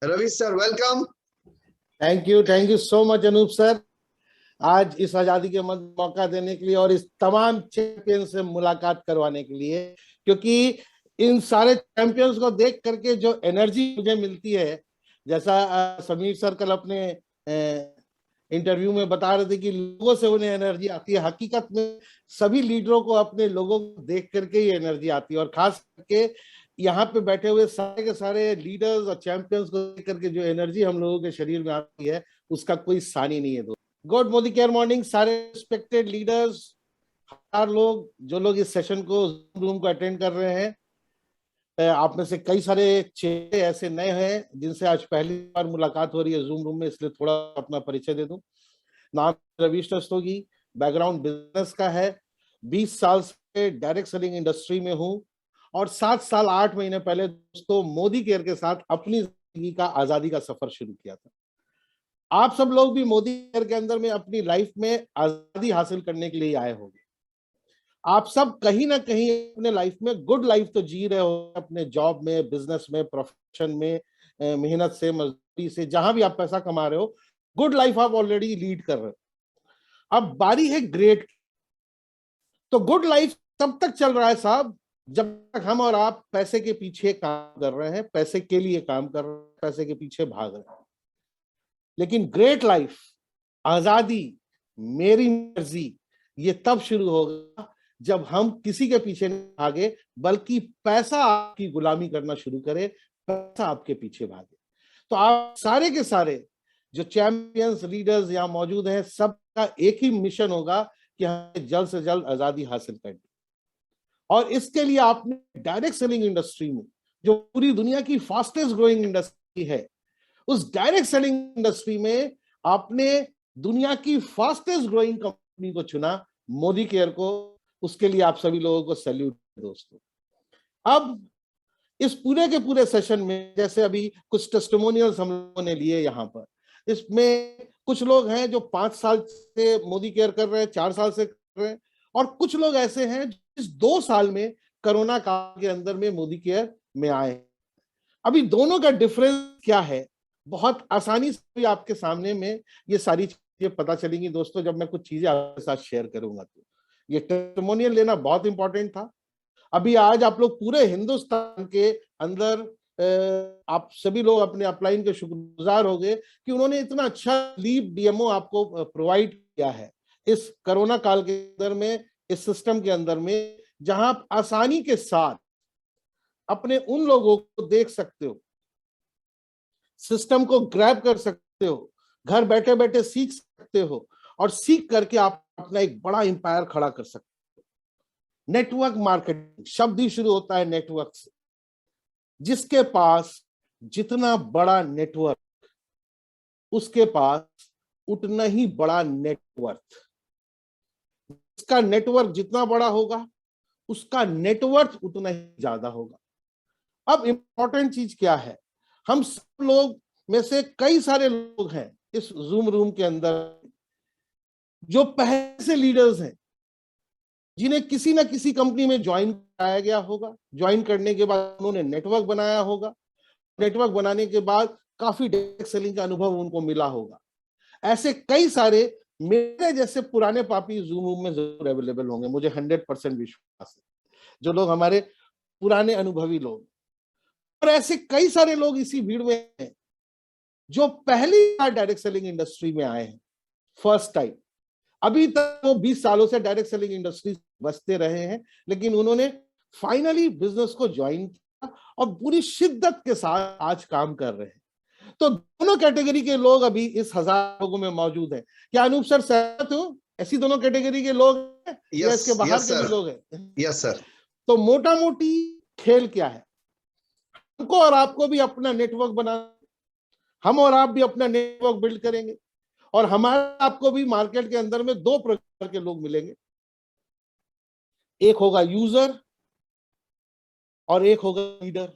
Ravi sir, welcome. Thank you so much Anoop sir, आज इस आजादी के मौका देने के लिए और इस तमाम चैंपियन से मुलाकात करवाने के लिए, क्योंकि इन सारे चैंपियंस को देख करके जो एनर्जी मुझे मिलती है, जैसा समीर सर कल अपने इंटरव्यू में बता रहे थे कि लोगों से उन्हें एनर्जी आती है। हकीकत में सभी लीडरों को अपने लोगों को देख करके ही एनर्जी आती है, और खास करके यहाँ पे बैठे हुए सारे के सारे लीडर्स और चैंपियंस को देख करके जो एनर्जी हम लोगों के शरीर में आती है उसका कोई सानी नहीं है। गुड मोदी केयर मॉर्निंग सारे रिस्पेक्टेड लीडर्स, हर लोग जो लोग इस सेशन को रूम को अटेंड कर रहे हैं, आप में से कई सारे चेहरे ऐसे नए हैं जिनसे आज पहली बार मुलाकात हो रही है जूम रूम में, इसलिए थोड़ा अपना परिचय दे दूं। नाम रवीश रस्तोगी, बैकग्राउंड बिजनेस का है, 20 साल से डायरेक्ट सेलिंग इंडस्ट्री में हूं और 7 साल 8 महीने पहले दोस्तों मोदी केयर के साथ अपनी जिंदगी का आजादी का सफर शुरू किया था। आप सब लोग भी मोदी केयर के अंदर में अपनी लाइफ में आजादी हासिल करने के लिए आए होंगे। आप सब कहीं ना कहीं अपने लाइफ में गुड लाइफ तो जी रहे हो, अपने जॉब में, बिजनेस में, प्रोफेशन में, मेहनत से, मजदूरी से, जहां भी आप पैसा कमा रहे हो, गुड लाइफ आप ऑलरेडी लीड कर रहे हो। अब बारी है ग्रेट। तो गुड लाइफ तब तक चल रहा है साहब जब तक हम और आप पैसे के पीछे काम कर रहे हैं, पैसे के लिए काम कर रहे हैं, पैसे के पीछे भाग रहे हैं। लेकिन ग्रेट लाइफ, आजादी, मेरी मर्जी, ये तब शुरू होगा जब हम किसी के पीछे नहीं भागे बल्कि पैसा आपकी गुलामी करना शुरू करे, पैसा आपके पीछे भागे। तो आप सारे के सारे जो चैंपियंस लीडर्स यहाँ मौजूद हैं, सबका एक ही मिशन होगा कि हमें जल्द से जल्द आजादी हासिल करनी। और इसके लिए आपने डायरेक्ट सेलिंग इंडस्ट्री में, जो पूरी दुनिया की फास्टेस्ट ग्रोइंग इंडस्ट्री है, उस डायरेक्ट सेलिंग इंडस्ट्री में आपने दुनिया की फास्टेस्ट ग्रोइंग कंपनी को चुना, मोदी केयर को। उसके लिए आप सभी लोगों को सैल्यूट दोस्तों। अब इस पूरे के पूरे सेशन में, जैसे अभी कुछ टेस्टिमोनियल्स हम लोगों ने लिए यहाँ पर, इसमें कुछ लोग हैं जो 5 साल से मोदी केयर कर रहे हैं, 4 साल से कर रहे हैं, और कुछ लोग ऐसे हैं जिस 2 साल में कोरोना काल के अंदर में मोदी केयर में आए। अभी दोनों का डिफरेंस क्या है, बहुत आसानी से आपके सामने में ये सारी चीजें पता चलेंगी दोस्तों, जब मैं कुछ चीजें आपके साथ शेयर करूंगा। तो ये टेस्टिमोनियल लेना बहुत इंपॉर्टेंट था। अभी आज आप लोग पूरे हिंदुस्तान के अंदर आप सभी लोग अपने अपलाइन के शुक्रगुजार हो गए कि उन्होंने इतना अच्छा लीव डीएमओ आपको प्रोवाइड किया है इस कोरोना काल के अंदर में, इस सिस्टम के अंदर में, जहां आप आसानी के साथ अपने उन लोगों को देख सकते हो, सिस्टम को ग्रैब कर सकते हो, घर बैठे बैठे सीख सकते हो, और सीख करके आप अपना एक बड़ा एम्पायर खड़ा कर सकते हो। नेटवर्क मार्केटिंग शब्द ही शुरू होता है नेटवर्क से। जिसके पास जितना बड़ा नेटवर्क, उसके पास उतना ही बड़ा नेटवर्थ। इसका नेटवर्क जितना बड़ा होगा, उसका नेटवर्थ उतना ही ज्यादा होगा। अब इंपॉर्टेंट चीज क्या है, हम सब लोग में से कई सारे लोग हैं इस जूम रूम के अंदर जो पहले से लीडर्स हैं, जिन्हें किसी ना किसी कंपनी में ज्वाइन कराया गया होगा। ज्वाइन करने के बाद उन्होंने नेटवर्क बनाया होगा, नेटवर्क बनाने के बाद काफी डायरेक्ट सेलिंग का अनुभव उनको मिला होगा। ऐसे कई सारे मेरे जैसे पुराने पापी जूम रूम में जरूर अवेलेबल होंगे, मुझे 100% विश्वास है, जो लोग हमारे पुराने अनुभवी लोग। और ऐसे कई सारे लोग इसी भीड़ में हैं जो पहली बार डायरेक्ट सेलिंग इंडस्ट्री में आए हैं, फर्स्ट टाइम। अभी तक वो 20 सालों से डायरेक्ट सेलिंग इंडस्ट्री बचते रहे हैं, लेकिन उन्होंने फाइनली बिजनेस को ज्वाइन किया और पूरी शिद्दत के साथ आज काम कर रहे हैं। तो दोनों कैटेगरी के लोग अभी इस 1000 लोगों में मौजूद हैं। क्या अनूप सर सहमत हो? ऐसी दोनों कैटेगरी के लोग हैं या इसके बाहर के भी लोग हैं? Yes sir. तो मोटा मोटी खेल क्या है, हमको और आपको भी अपना नेटवर्क बनाना, हम और आप भी अपना नेटवर्क बिल्ड करेंगे, और हमारे आपको भी मार्केट के अंदर में 2 प्रकार के लोग मिलेंगे। एक होगा यूजर और एक होगा लीडर।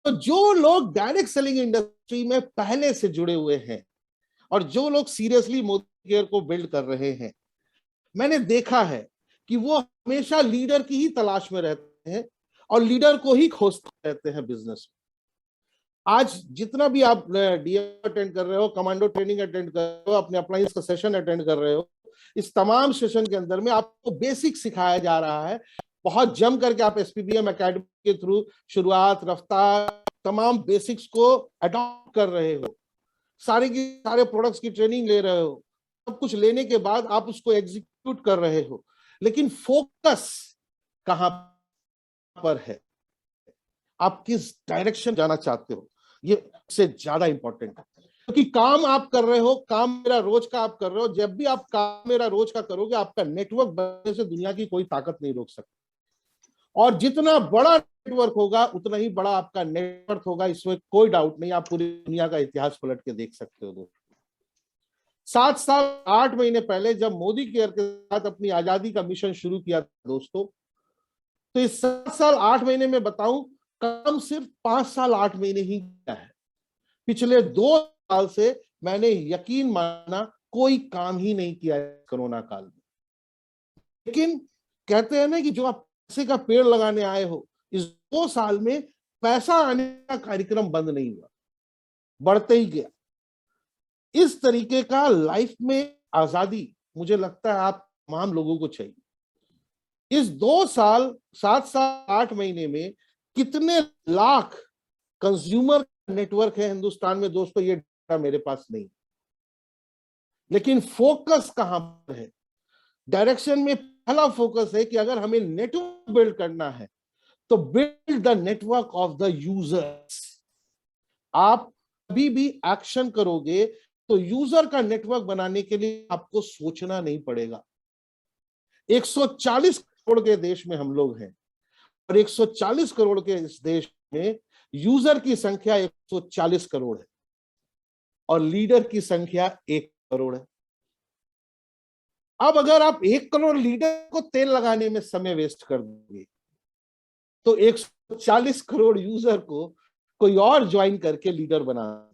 तो जो लोग डायरेक्ट सेलिंग इंडस्ट्री में पहले से जुड़े हुए हैं और जो लोग सीरियसली मोदी केयर को बिल्ड कर रहे हैं, मैंने देखा है कि वो हमेशा लीडर की ही तलाश में रहते हैं और लीडर को ही खोजते रहते हैं बिजनेस में। आज जितना भी आप डीएम अटेंड कर रहे हो, कमांडो ट्रेनिंग अटेंड कर रहे हो, अपने अप्लायंस का सेशन अटेंड कर रहे हो, इस तमाम सेशन के अंदर में आपको बेसिक सिखाया जा रहा है। बहुत जम करके आप एसपीबीएम एकेडमी के थ्रू शुरुआत, रफ्तार, तमाम बेसिक्स को अडॉप्ट कर रहे हो, सारे की सारे प्रोडक्ट्स की ट्रेनिंग ले रहे हो। सब कुछ लेने के बाद आप उसको एग्जीक्यूट कर रहे हो, लेकिन फोकस कहां पर है, आप किस डायरेक्शन जाना चाहते हो, ये से ज्यादा इंपॉर्टेंट है। क्योंकि काम आप कर रहे हो, काम मेरा रोज का आप कर रहे हो, जब भी आप काम मेरा रोज का करोगे, आपका नेटवर्क बनने से दुनिया की कोई ताकत नहीं रोक सकती। और जितना बड़ा नेटवर्क होगा उतना ही बड़ा आपका नेटवर्क होगा, इसमें कोई डाउट नहीं। आप पूरी दुनिया का इतिहास पलट के देख सकते हो। 7 साल 8 महीने पहले जब मोदी केयर के साथ अपनी आजादी का मिशन शुरू किया दोस्तों, तो इस 7 साल 8 महीने में बताऊं, काम सिर्फ 5 साल 8 महीने ही किया है। पिछले 2 साल से मैंने यकीन माना कोई काम ही नहीं किया कोरोना काल में। लेकिन कहते हैं ना कि जो आप पैसे का पेड़ लगाने आए हो, इस 2 साल में पैसा आने का कार्यक्रम बंद नहीं हुआ, बढ़ते ही गया। इस तरीके का लाइफ में आजादी मुझे लगता है आप तमाम लोगों को चाहिए। इस 2 साल 7 साल 8 महीने में कितने लाख कंज्यूमर नेटवर्क है हिंदुस्तान में दोस्तों, ये डाटा मेरे पास नहीं। लेकिन फोकस कहां पर है, डायरेक्शन में पहला फोकस है कि अगर हमें नेटवर्क बिल्ड करना है तो build the network of the users. आप कभी भी एक्शन करोगे तो यूजर का नेटवर्क बनाने के लिए आपको सोचना नहीं पड़ेगा। 140 करोड़ के देश में हम लोग हैं, और 140 करोड़ के इस देश में यूजर की संख्या 140 करोड़ है और लीडर की संख्या 1 करोड़ है। अब अगर आप 1 करोड़ लीडर को तेल लगाने में समय वेस्ट कर दोगे, तो 140 करोड़ यूजर को कोई और ज्वाइन करके लीडर बनाना।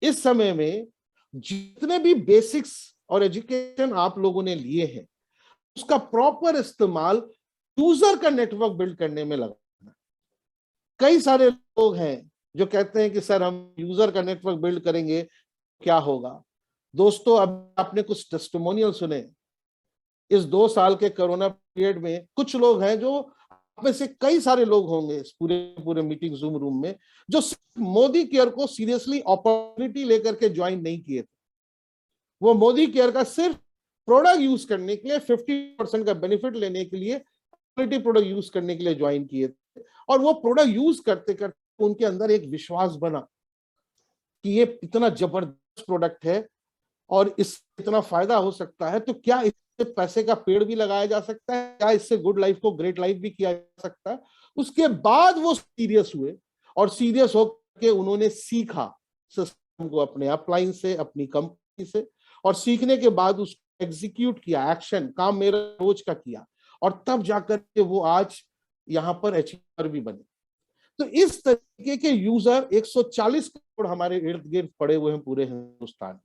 इस समय में जितने भी बेसिक्स और एजुकेशन आप लोगों ने लिए हैं, उसका प्रॉपर इस्तेमाल यूजर का नेटवर्क बिल्ड करने में लगाना। कई सारे लोग हैं जो कहते हैं कि सर हम यूजर का नेटवर्क बिल्ड करेंगे, क्या होगा। दोस्तों, अब आपने कुछ टेस्टिमोनियल सुने इस 2 साल के कोरोना पीरियड में। कुछ लोग हैं जो आप में से कई सारे लोग होंगे इस पूरे मीटिंग जूम रूम में, जो मोदी केयर को सीरियसली अपॉर्चुनिटी लेकर के ज्वाइन नहीं किए थे। वो मोदी केयर का सिर्फ प्रोडक्ट यूज करने के लिए, 50% का बेनिफिट लेने के लिए, क्वालिटी प्रोडक्ट यूज करने के लिए ज्वाइन किए थे। और वो प्रोडक्ट यूज करते करते उनके अंदर एक विश्वास बना कि ये इतना जबरदस्त प्रोडक्ट है और इससे इतना फायदा हो सकता है, तो क्या इससे पैसे का पेड़ भी लगाया जा सकता है, क्या इससे गुड लाइफ को ग्रेट लाइफ भी किया जा सकता है। उसके बाद वो सीरियस हुए, और सीरियस होकर उन्होंने सीखा सिस्टम को अपने अपलाइन से, अपनी कंपनी से, और सीखने के बाद उसको एग्जीक्यूट किया, एक्शन काम मेरा रोज का किया, और तब जाकर के वो आज यहां पर अचीवर भी बने। तो इस तरीके के यूजर 140 करोड़ हमारे इर्द गिर्द पड़े हुए हैं पूरे हिंदुस्तान।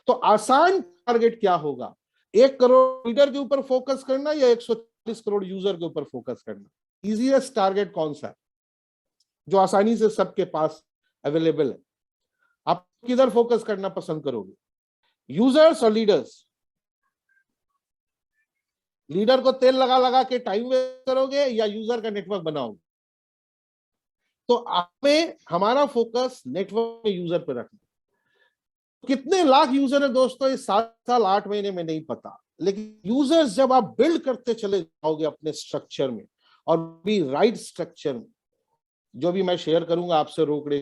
तो आसान टारगेट क्या होगा, 1 करोड़ लीडर के ऊपर फोकस करना या 140 करोड़ यूजर के ऊपर फोकस करना? इजीएस्ट टारगेट कौन सा है जो आसानी से सबके पास अवेलेबल है? आप किधर फोकस करना पसंद करोगे, यूजर्स और लीडर्स? लीडर को तेल लगा लगा के टाइम वेस्ट करोगे या यूजर का नेटवर्क बनाओगे? तो हमें हमारा फोकस नेटवर्क में यूजर पे रखना। कितने लाख यूजर है दोस्तों इस 7 साल 8 महीने में नहीं पता, लेकिन यूजर्स जब आप बिल्ड करते चले जाओगे अपने स्ट्रक्चर में, और भी राइट स्ट्रक्चर में, जो भी मैं शेयर करूंगा आपसे रोकड़े,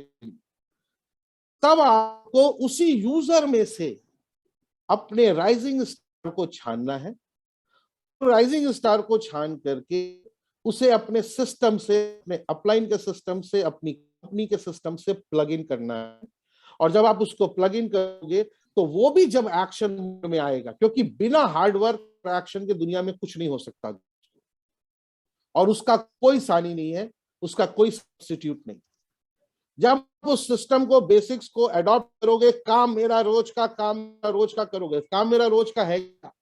तब आपको उसी यूजर में से अपने राइजिंग स्टार को छानना है। राइजिंग स्टार को छान करके उसे अपने सिस्टम से, अपने अपलाइन के सिस्टम से, अपनी कंपनी के सिस्टम से प्लग इन करना है। और जब आप उसको प्लग इन करोगे तो वो भी जब एक्शन में आएगा, क्योंकि बिना हार्डवर्क एक्शन के दुनिया में कुछ नहीं हो सकता, और उसका कोई सानी नहीं है, उसका कोई सब्स्टिट्यूट नहीं। जब उस सिस्टम को, बेसिक्स को अडॉप्ट करोगे, काम मेरा रोज का करोगे। काम मेरा रोज का है क्या?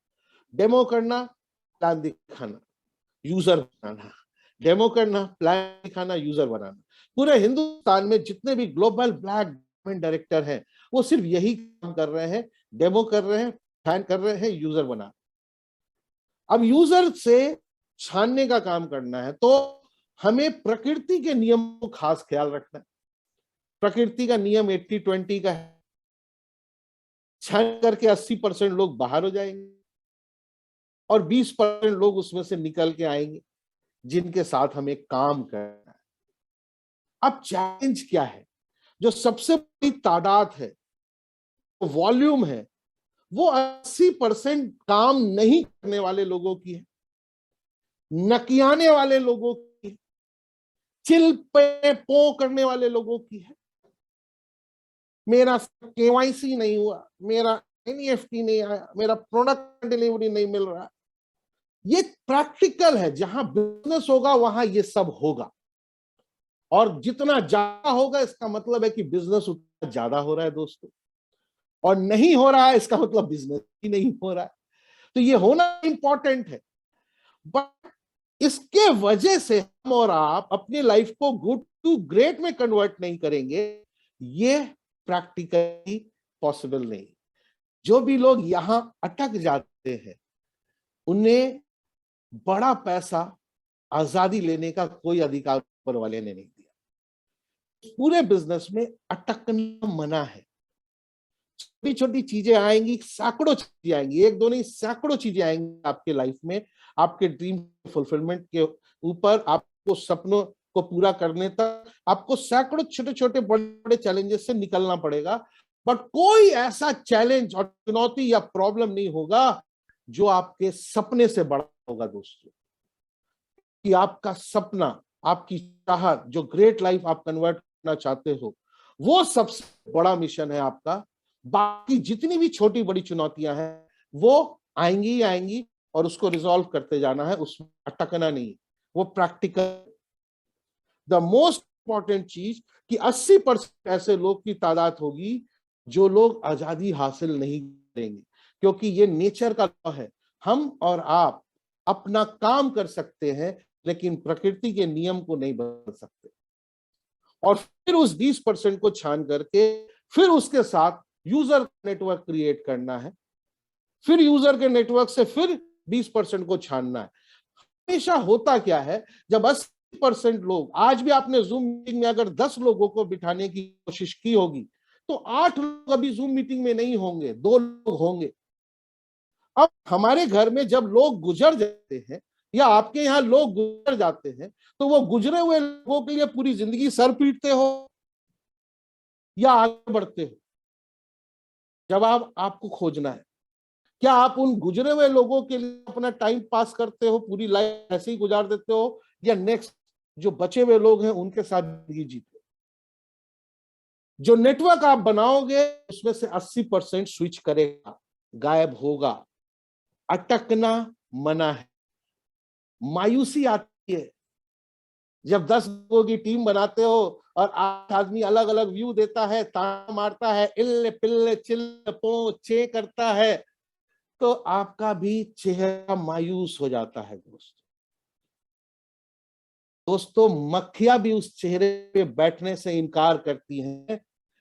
डेमो करना, प्लान दिखाना, यूजर बनाना, डेमो करना, प्लान दिखाना, यूजर बनाना। पूरे हिंदुस्तान में जितने भी ग्लोबल ब्लैक डायमंड डायरेक्टर हैं वो सिर्फ यही काम कर रहे हैं, डेमो कर रहे हैं, प्लान कर रहे हैं, यूजर बना। अब यूजर से छानने का काम करना है तो हमें प्रकृति के नियम को खास ख्याल रखना है। प्रकृति का नियम 80-20 का है। छान करके 80% लोग बाहर हो जाएंगे और 20% लोग उसमें से निकल के आएंगे जिनके साथ हमें काम करना है। अब चैलेंज क्या है? जो सबसे बड़ी तादाद है, वॉल्यूम है, वो 80% काम नहीं करने वाले लोगों की है, नकियाने वाले लोगों की है, चिल पे पो करने वाले लोगों की है। मेरा केवाईसी नहीं हुआ, मेरा एनईएफटी नहीं आया, मेरा प्रोडक्ट डिलीवरी नहीं मिल रहा। ये प्रैक्टिकल है, जहां बिजनेस होगा वहां ये सब होगा, और जितना ज्यादा होगा इसका मतलब है कि बिजनेस उतना ज्यादा हो रहा है दोस्तों, और नहीं हो रहा है इसका मतलब बिजनेस ही नहीं हो रहा है। तो ये होना इंपॉर्टेंट है, बट इसके वजह से हम और आप अपनी लाइफ को गुड टू ग्रेट में कन्वर्ट नहीं करेंगे, ये प्रैक्टिकली पॉसिबल नहीं। जो भी लोग यहां अटक जाते हैं उन्हें बड़ा पैसा आजादी लेने का कोई अधिकार ऊपर वाले ने नहीं दिया। पूरे बिजनेस में अटकना मना है। छोटी छोटी चीजें आएंगी, सैकड़ों चीजें आएंगी, एक दो नहीं सैकड़ों चीजें आएंगी आपके लाइफ में, आपके ड्रीम फुलफिलमेंट के ऊपर, आपको सपनों को पूरा करने तक आपको सैकड़ों छोटे छोटे बड़े बड़े चैलेंजेस से निकलना पड़ेगा। बट कोई ऐसा चैलेंज और चुनौती या प्रॉब्लम नहीं होगा जो आपके सपने से बड़ा होगा दोस्तों। कि आपका सपना, आपकी चाहत, जो ग्रेट लाइफ आप कन्वर्ट करना चाहते हो, वो सबसे बड़ा मिशन है आपका। बाकी जितनी भी छोटी बड़ी चुनौतियां हैं वो आएंगी ही आएंगी, और उसको रिजॉल्व करते जाना है, उसमें अटकना नहीं। वो प्रैक्टिकल। द मोस्ट इंपॉर्टेंट चीज कि 80% ऐसे लोग की तादाद होगी जो लोग आजादी हासिल नहीं करेंगे, क्योंकि ये नेचर का लॉ है। हम और आप अपना काम कर सकते हैं लेकिन प्रकृति के नियम को नहीं बदल सकते। और फिर उस 20% को छान करके फिर उसके साथ यूजर नेटवर्क क्रिएट करना है, फिर यूजर के नेटवर्क से फिर 20% को छानना है। हमेशा होता क्या है, जब 80% लोग, आज भी आपने जूम मीटिंग में अगर 10 लोगों को बिठाने की कोशिश की होगी तो 8 लोग अभी जूम मीटिंग में नहीं होंगे, 2 लोग होंगे। अब हमारे घर में जब लोग गुजर जाते हैं या आपके यहाँ लोग गुजर जाते हैं तो वो गुजरे हुए लोगों के लिए पूरी जिंदगी सर पीटते हो या आगे बढ़ते हो? जवाब आपको खोजना है। क्या आप उन गुजरे हुए लोगों के लिए अपना टाइम पास करते हो, पूरी लाइफ ऐसे ही गुजार देते हो, या नेक्स्ट जो बचे हुए लोग हैं उनके साथ जिंदगी जीते? जो नेटवर्क आप बनाओगे उसमें से 80% स्विच करेगा, गायब होगा। अटकना मना है। मायूसी आती है जब 10 लोगों की टीम बनाते हो और 8 आदमी अलग अलग व्यू देता है, ताना मारता है, इल्ले पिल्ले चिल्ले पो चे करता है, तो आपका भी चेहरा मायूस हो जाता है दोस्तों। मक्खियां भी उस चेहरे पे बैठने से इनकार करती हैं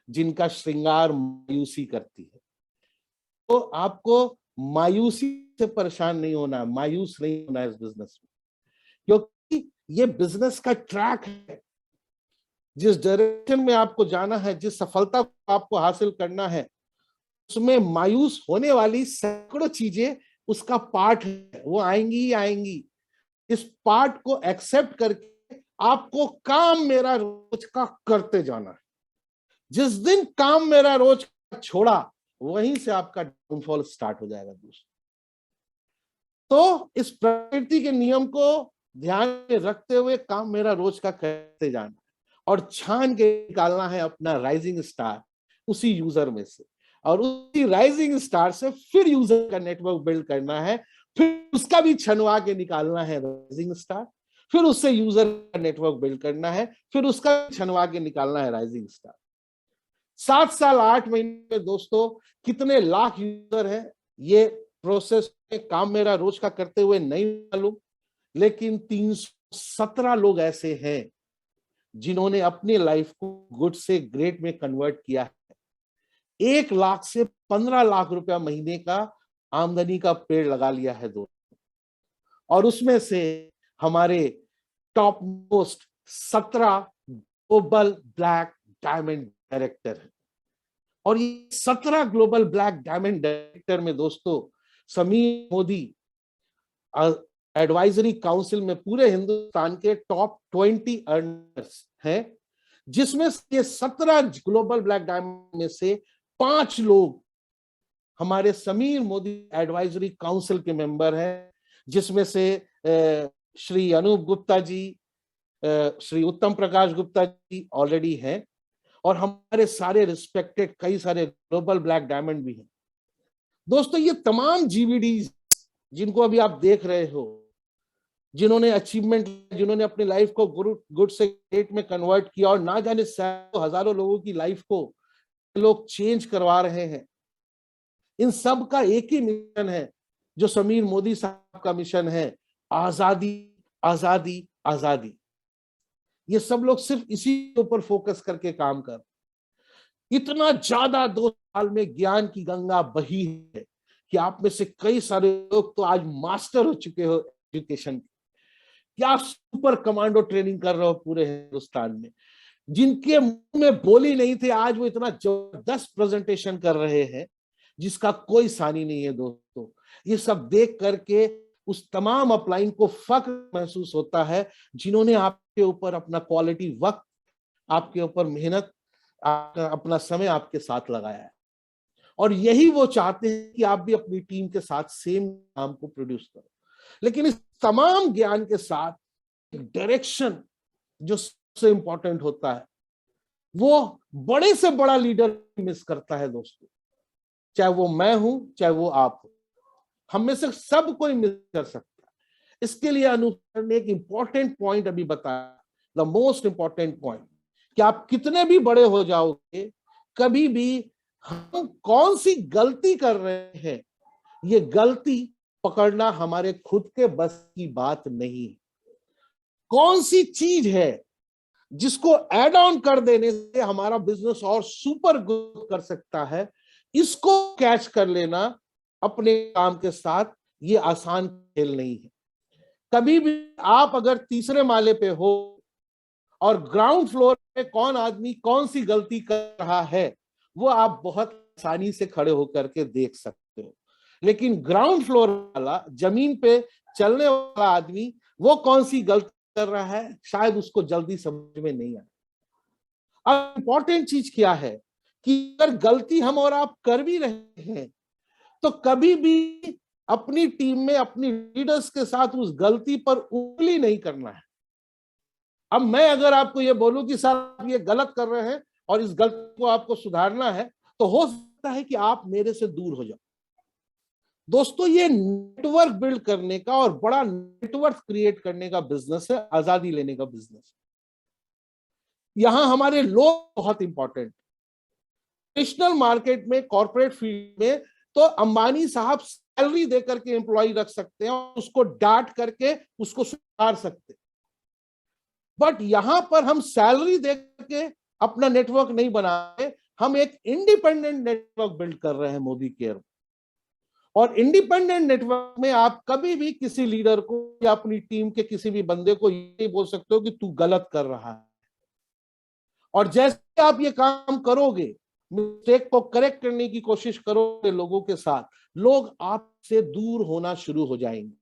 जिनका श्रृंगार मायूसी करती है। तो आपको मायूसी से परेशान नहीं होना, मायूस नहीं होना इस बिजनेस में, क्योंकि ये बिजनेस का ट्रैक है। जिस डायरेक्शन में आपको जाना है, जिस सफलता को आपको हासिल करना है, उसमें मायूस होने वाली सैकड़ों चीजें उसका पार्ट है, वो आएंगी ही आएंगी। इस पार्ट को एक्सेप्ट करके आपको काम मेरा रोज का करते जाना है। जिस दिन काम मेरा रोज का छोड़ा, वहीं से आपका डाउनफॉल स्टार्ट हो जाएगा दोस्तों। तो इस प्रकृति के नियम को ध्यान में रखते हुए काम मेरा रोज का करते जाना है, और छान के निकालना है अपना राइजिंग स्टार उसी यूजर में से, और उसी राइजिंग स्टार से फिर यूजर का नेटवर्क बिल्ड करना है, फिर उसका भी छनवा के निकालना है राइजिंग स्टार, फिर उससे यूजर का नेटवर्क बिल्ड करना है, फिर उसका छनवा के निकालना है राइजिंग स्टार। 7 साल 8 महीने में दोस्तों कितने लाख यूजर है ये प्रोसेस में काम मेरा रोज का करते हुए नहीं मालूम, लेकिन 300 17 लोग ऐसे हैं जिन्होंने अपनी लाइफ को गुड से ग्रेट में कन्वर्ट किया है। 1 लाख से 15 लाख रुपया महीने का आमदनी का पेड़ लगा लिया है दोस्तों। और उसमें से हमारे top most 17 global black diamond director है। और ये 17 ग्लोबल ब्लैक डायमंड डायरेक्टर में दोस्तों समीर मोदी एडवाइजरी काउंसिल में पूरे हिंदुस्तान के टॉप 20 अर्नर्स हैं, जिसमें ये 17 ग्लोबल ब्लैक डायमंड में से 5 लोग हमारे समीर मोदी एडवाइजरी काउंसिल के मेंबर हैं, जिसमें से श्री अनूप गुप्ता जी, श्री उत्तम प्रकाश गुप्ता जी ऑलरेडी हैं, और हमारे सारे रिस्पेक्टेड कई सारे ग्लोबल ब्लैक डायमंड भी हैं। दोस्तों ये तमाम जीवीडीज जिनको अभी आप देख रहे हो, जिन्होंने अचीवमेंट, जिन्होंने अपनी लाइफ को गुड से ग्रेट में कन्वर्ट किया, और ना जाने सैकड़ों हजारों लोगों की लाइफ को लोग चेंज करवा रहे हैं, इन सब का एक ही मिशन है जो समीर मोदी साहब का मिशन है, आजादी आजादी आजादी। ये सब लोग सिर्फ इसी के ऊपर फोकस करके काम कर, इतना ज्यादा 2 साल में ज्ञान की गंगा बही है कि आप में से कई सारे लोग तो आज मास्टर हो चुके हो एजुकेशन के। क्या सुपर कमांडो ट्रेनिंग कर रहे हो पूरे हिंदुस्तान में। जिनके मुंह में बोली नहीं थे, आज वो इतना जबरदस्त प्रेजेंटेशन कर रहे हैं जिसका कोई सानी नहीं है दोस्तों। ये सब देख करके उस तमाम अपलाइन को फख्र महसूस होता है जिन्होंने आपके ऊपर अपना क्वालिटी वक्त, आपके ऊपर मेहनत, अपना समय आपके साथ लगाया है। और यही वो चाहते हैं कि आप भी अपनी टीम के साथ सेम काम को प्रोड्यूस करो। लेकिन इस तमाम ज्ञान के साथ डायरेक्शन जो सबसे इंपॉर्टेंट होता है, वो बड़े से बड़ा लीडर मिस करता है दोस्तों। चाहे वो मैं हूं, चाहे वो आप हो, हम में से सब कोई मिस कर सकता है। इसके लिए अनुसर ने एक इंपॉर्टेंट पॉइंट अभी बताया, द मोस्ट इंपॉर्टेंट पॉइंट, कि आप कितने भी बड़े हो जाओगे, कभी भी हम कौन सी गलती कर रहे हैं, ये गलती पकड़ना हमारे खुद के बस की बात नहीं। कौन सी चीज है जिसको ऐड ऑन कर देने से हमारा बिजनेस और सुपर ग्रोथ कर सकता है, इसको कैच कर लेना अपने काम के साथ, ये आसान खेल नहीं है। कभी भी आप अगर तीसरे माले पे हो और ग्राउंड फ्लोर पे कौन आदमी कौन सी गलती कर रहा है, वो आप बहुत आसानी से खड़े होकर के देख सकते हो। लेकिन ग्राउंड फ्लोर वाला, जमीन पे चलने वाला आदमी, वो कौन सी गलती कर रहा है, शायद उसको जल्दी समझ में नहीं आया। अब इंपॉर्टेंट चीज क्या है कि अगर गलती हम और आप कर भी रहे हैं, तो कभी भी अपनी टीम में अपनी लीडर्स के साथ उस गलती पर उंगली नहीं करना है। अब मैं अगर आपको ये बोलूं कि सर आप ये गलत कर रहे हैं और इस गलती को आपको सुधारना है, तो हो सकता है कि आप मेरे से दूर हो जाओ। दोस्तों ये नेटवर्क बिल्ड करने का और बड़ा नेटवर्क क्रिएट करने का बिजनेस है, आजादी लेने का बिजनेस। यहां हमारे लोग बहुत इंपॉर्टेंट। ट्रेडिशनल मार्केट में, कॉर्पोरेट फील्ड में तो अंबानी साहब सैलरी देकर के एम्प्लॉय रख सकते हैं और उसको डांट करके उसको सुधार सकते हैं। बट यहां पर हम सैलरी देकर के अपना नेटवर्क नहीं बना रहे, हम एक इंडिपेंडेंट नेटवर्क बिल्ड कर रहे हैं मोदी केयर। और इंडिपेंडेंट नेटवर्क में आप कभी भी किसी लीडर को या अपनी टीम के किसी भी बंदे को ये बोल सकते हो कि तू गलत कर रहा है। और जैसे आप ये काम करोगे, मिस्टेक को करेक्ट करने की कोशिश करोगे लोगों के साथ, लोग आपसे दूर होना शुरू हो जाएंगे।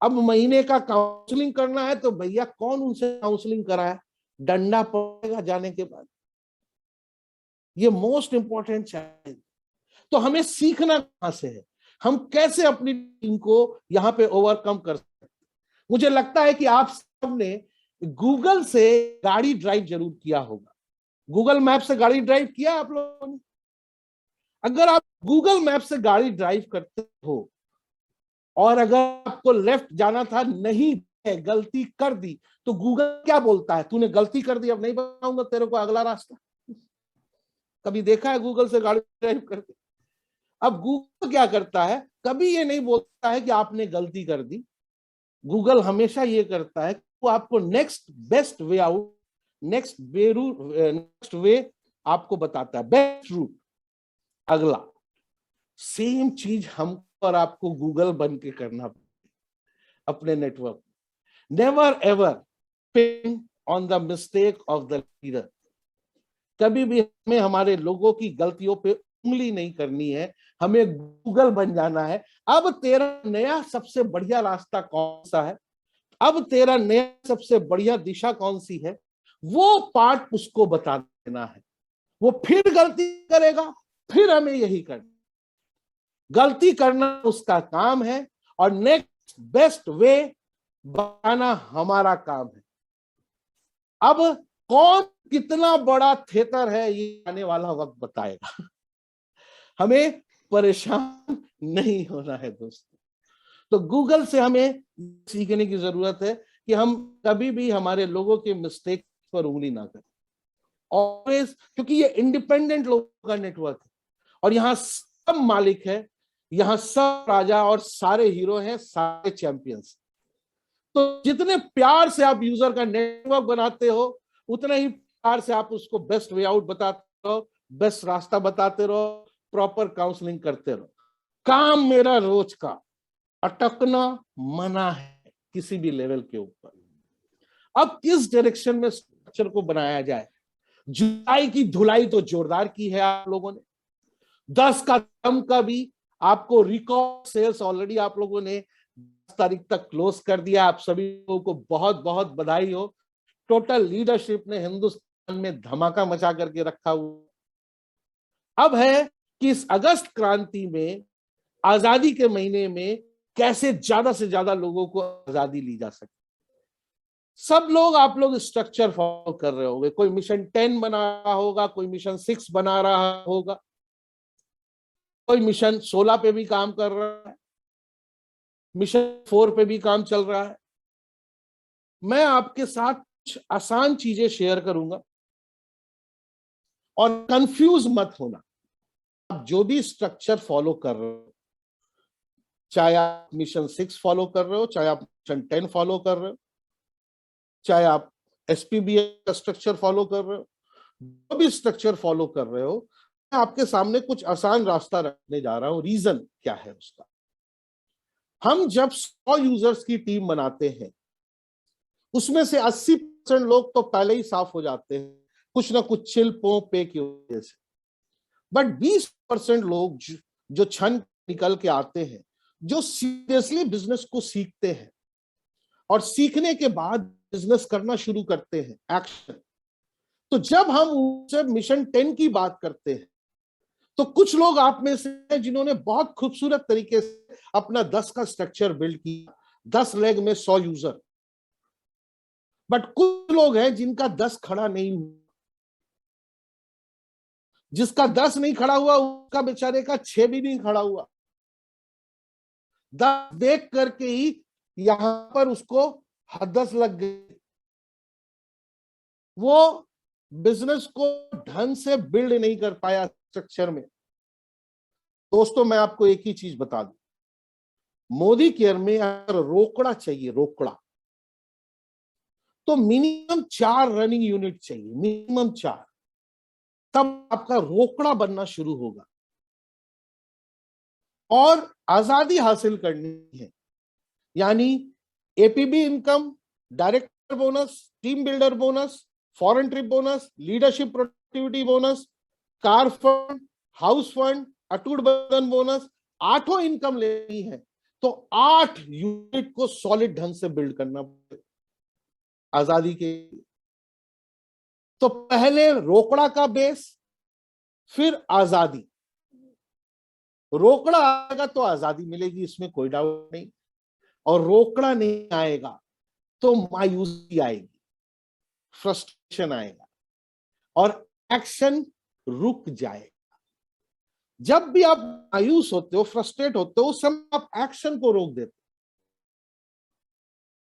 अब महीने का काउंसलिंग करना है तो भैया कौन उनसे काउंसलिंग कराए, डंडा पड़ेगा जाने के बाद। ये मोस्ट इंपॉर्टेंट चीज। तो हमें सीखना कहां से है, हम कैसे अपनी टीम को यहां पे ओवरकम कर सकते हैं। मुझे लगता है कि आप सबने गूगल से गाड़ी ड्राइव जरूर किया होगा। गूगल मैप से गाड़ी ड्राइव किया आप लोगों ने? अगर आप गूगल मैप से गाड़ी ड्राइव करते हो और अगर आपको लेफ्ट जाना था, नहीं है, गलती कर दी, तो गूगल क्या बोलता है? तूने गलती कर दी, अब नहीं बताऊंगा तेरे को अगला रास्ता। कभी देखा है गूगल से गाड़ी ड्राइव करके? अब गूगल क्या करता है, कभी ये नहीं बोलता है कि आपने गलती कर दी, गूगल हमेशा ये करता है कि वो आपको next best way out, next way आपको बताता है, बेस्ट रूट अगला। सेम चीज हमको और आपको गूगल बन के करना अपने network. Never ever pin on the mistake of the leader. कभी भी हमें हमारे लोगों की गलतियों पे उंगली नहीं करनी है, हमें गूगल बन जाना है। अब तेरा नया सबसे बढ़िया रास्ता कौन सा है, अब तेरा नया सबसे बढ़िया दिशा कौन सी है, वो पार्ट उसको बता देना है। वो फिर गलती करेगा, फिर हमें यही करना, गलती करना उसका काम है और नेक्स्ट बेस्ट वे बताना हमारा काम है। अब कौन कितना बड़ा थिएटर है ये आने वाला वक्त बताएगा। हमें परेशान नहीं होना है दोस्तों। तो गूगल से हमें सीखने की जरूरत है कि हम कभी भी हमारे लोगों के मिस्टेक पर उंगली ना करें ऑलवेज, क्योंकि ये इंडिपेंडेंट लोगों का नेटवर्क है और यहाँ सब मालिक है, यहाँ सब राजा और सारे हीरो हैं, सारे चैंपियंस। तो जितने प्यार से आप यूजर का नेटवर्क बनाते हो, उतने ही प्यार से आप उसको बेस्ट वे आउट बताते रहो, बेस्ट रास्ता बताते रहो, प्रॉपर काउंसलिंग करते रहो। काम मेरा रोज का, अटकना मना है किसी भी लेवल के ऊपर। अब किस डायरेक्शन में स्ट्रक्चर को बनाया जाए? जुलाई की धुलाई तो जोरदार की है आप लोगों ने, 10 का दम का भी आपको रिकॉर्ड सेल्स ऑलरेडी आप लोगों ने 10 तारीख तक क्लोज कर दिया। आप सभी लोगों को बहुत बहुत बधाई हो। टोटल लीडरशिप ने हिंदुस्तान में धमाका मचा करके रखा हुआ। अब है कि इस अगस्त क्रांति में, आजादी के महीने में कैसे ज्यादा से ज्यादा लोगों को आजादी ली जा सके। सब लोग आप लोग स्ट्रक्चर फॉलो कर रहे होंगे, कोई मिशन 10 बना रहा होगा, कोई मिशन 6 बना रहा होगा, कोई मिशन 16 पे भी काम कर रहा है, मिशन 4 पे भी काम चल रहा है। मैं आपके साथ कुछ आसान चीजें शेयर करूंगा और कंफ्यूज मत होना। आप जो भी स्ट्रक्चर फॉलो कर रहे हो, चाहे आप मिशन 6 फॉलो कर रहे हो, चाहे आप मिशन 10 फॉलो कर रहे हो, चाहे आप एसपीबीए का स्ट्रक्चर फॉलो कर रहे हो, जो भी स्ट्रक्चर फॉलो कर रहे हो, मैं आपके सामने कुछ आसान रास्ता रखने जा रहा हूं। रीजन क्या है उसका? हम जब 100 यूजर्स की टीम बनाते हैं, उसमें से 80% लोग तो पहले ही साफ हो जाते हैं, कुछ ना कुछ चिल पो पे की वजह से। बट 20% लोग जो क्षण निकल के आते हैं, जो सीरियसली बिजनेस को सीखते हैं और सीखने के बाद बिजनेस करना शुरू करते हैं, एक्शन। तो जब हम उनसे मिशन 10 की बात करते हैं, तो कुछ लोग आप में से हैं जिन्होंने बहुत खूबसूरत तरीके से अपना 10 का स्ट्रक्चर बिल्ड किया, 10 लेग में 100 यूजर। बट कुछ लोग हैं जिनका 10 खड़ा नहीं हुआ। जिसका 10 नहीं खड़ा हुआ, उसका बेचारे का 6 भी नहीं खड़ा हुआ। 10 देख करके ही यहां पर उसको हदस लग गई। वो बिजनेस को ढंग से बिल्ड नहीं कर पाया स्ट्रक्चर में। दोस्तों, मैं आपको एक ही चीज बता दूं, मोदी केयर में अगर रोकड़ा चाहिए, रोकड़ा, तो मिनिमम 4 रनिंग यूनिट चाहिए, मिनिमम 4। तब आपका रोकड़ा बनना शुरू होगा। और आजादी हासिल करनी है, यानी APB income, director bonus, team builder bonus, foreign trip bonus, leadership productivity bonus, car fund, house fund, अटूट बंधन बोनस, 8 इनकम लेनी है तो 8 यूनिट को सॉलिड ढंग से बिल्ड करना पड़ेगा आजादी के। तो पहले रोकड़ा का बेस, फिर आजादी। रोकड़ा आएगा तो आजादी मिलेगी, इसमें कोई डाउट नहीं। और रोकड़ा नहीं आएगा तो मायूसी आएगी, फ्रस्ट्रेशन आएगा और एक्शन रुक जाएगा। जब भी आप मायूस होते हो, फ्रस्ट्रेट होते हो, उस समय आप एक्शन को रोक देते हो।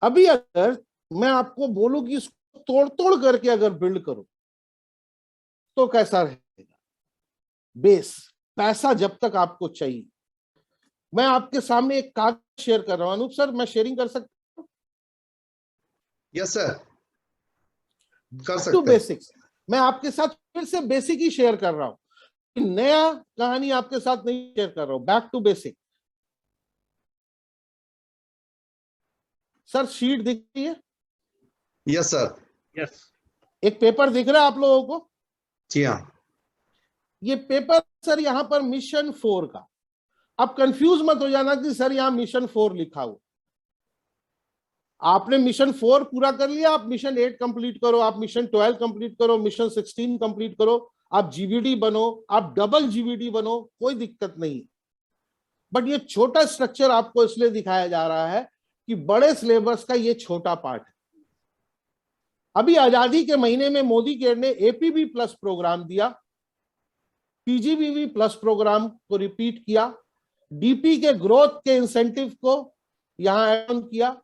अभी अगर मैं आपको बोलूं कि इसको तोड़ तोड़ करके अगर बिल्ड करो तो कैसा रहेगा? बेस, पैसा जब तक आपको चाहिए। मैं आपके सामने एक कागज शेयर कर रहा हूं। अनूप सर, मैं शेयरिंग कर सकता यस सर, कर टू सकते हैं। बेसिक्स। मैं आपके साथ फिर से बेसिक ही शेयर कर रहा हूं, नया कहानी आपके साथ नहीं शेयर कर रहा हूं, back to basic. Sir sheet दिख रही है? Yes sir. यस। एक पेपर दिख रहा है आप लोगों को? जी हाँ। ये पेपर सर यहां पर मिशन 4 का। अब कंफ्यूज मत हो जाना कि सर यहां मिशन 4 लिखा हुआ। आपने मिशन 4 पूरा कर लिया, आप मिशन 8 कंप्लीट करो, आप मिशन 12 कंप्लीट करो, मिशन 16 कंप्लीट करो, आप जीवीडी बनो, आप डबल जीवीडी बनो, कोई दिक्कत नहीं। बट ये छोटा स्ट्रक्चर आपको इसलिए दिखाया जा रहा है कि बड़े सिलेबस का ये छोटा पार्ट है। अभी आजादी के महीने में मोदी केयर ने एपीबी प्लस प्रोग्राम दिया, पीजीबीवी प्लस प्रोग्राम को रिपीट किया, डीपी के ग्रोथ के इंसेंटिव को यहां ऐड ऑन किया,